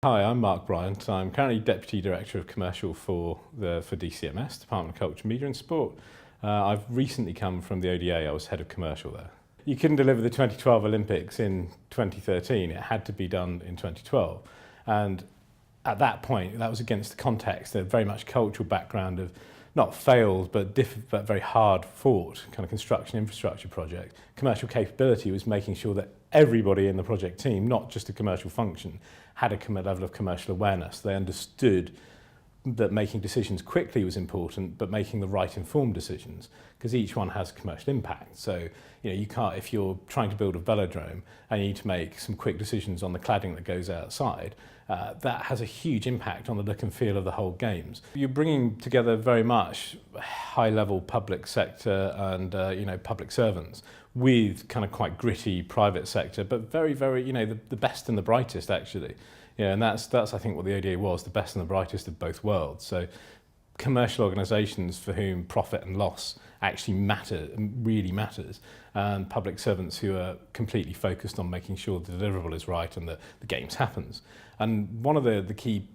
Hi, I'm Marc Bryant. I'm currently Deputy Director of Commercial for DCMS, Department of Culture, Media and Sport. I've recently come from the ODA. I was Head of Commercial there. You couldn't deliver the 2012 Olympics in 2013. It had to be done in 2012. And at that point, that was against the context, a very much cultural background of not failed, but very hard fought kind of construction infrastructure project. Commercial capability was making sure that everybody in the project team, not just a commercial function, had a level of commercial awareness. They understood that making decisions quickly was important, but making the right informed decisions, because each one has commercial impact. So, you can't, if you're trying to build a velodrome and you need to make some quick decisions on the cladding that goes outside, that has a huge impact on the look and feel of the whole games. You're bringing together very much high-level public sector and public servants with kind of quite gritty private sector, but very, the best and the brightest actually. And that's I think what the ODA was, the best and the brightest of both worlds. So commercial organisations for whom profit and loss actually really matters, and public servants who are completely focused on making sure the deliverable is right and the games happens. And one of the key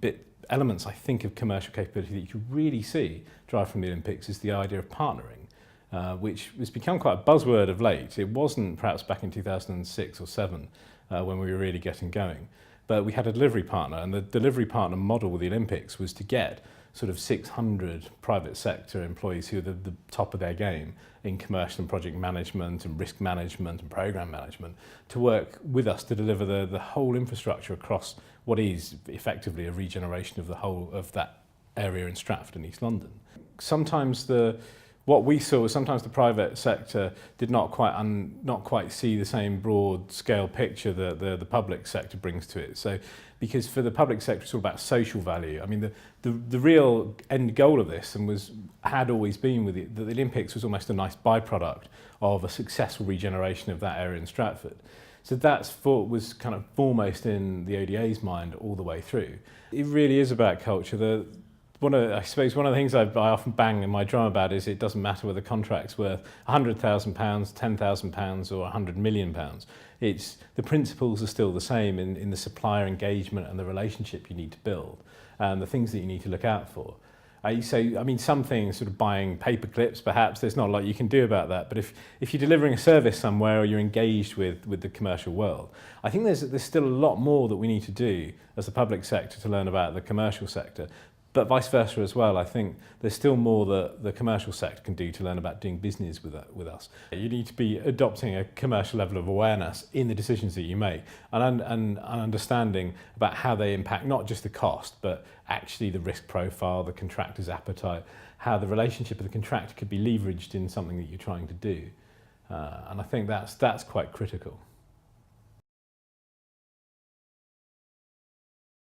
elements, I think, of commercial capability that you can really see drive from the Olympics is the idea of partnering, which has become quite a buzzword of late. It wasn't perhaps back in 2006 or 7 when we were really getting going. But we had a delivery partner, and the delivery partner model with the Olympics was to get sort of 600 private sector employees who are the top of their game in commercial and project management and risk management and program management to work with us to deliver the whole infrastructure across what is effectively a regeneration of the whole of that area in Stratford and East London. Sometimes what we saw was sometimes the private sector did not quite see the same broad scale picture that the public sector brings to it. So, because for the public sector it's all about social value. I mean, the real end goal of this had always been with it, that the Olympics was almost a nice byproduct of a successful regeneration of that area in Stratford. So was kind of foremost in the ODA's mind all the way through. It really is about culture. I suppose one of the things I often bang in my drum about is it doesn't matter whether the contract's worth £100,000, £10,000 or £100 million. The principles are still the same in the supplier engagement and the relationship you need to build and the things that you need to look out for. Some things, sort of buying paper clips, perhaps, there's not a lot you can do about that. But if you're delivering a service somewhere or you're engaged with the commercial world, I think there's still a lot more that we need to do as the public sector to learn about the commercial sector. But vice versa as well. I think there's still more that the commercial sector can do to learn about doing business with us. You need to be adopting a commercial level of awareness in the decisions that you make and understanding about how they impact not just the cost, but actually the risk profile, the contractor's appetite, how the relationship of the contractor could be leveraged in something that you're trying to do. And I think that's quite critical.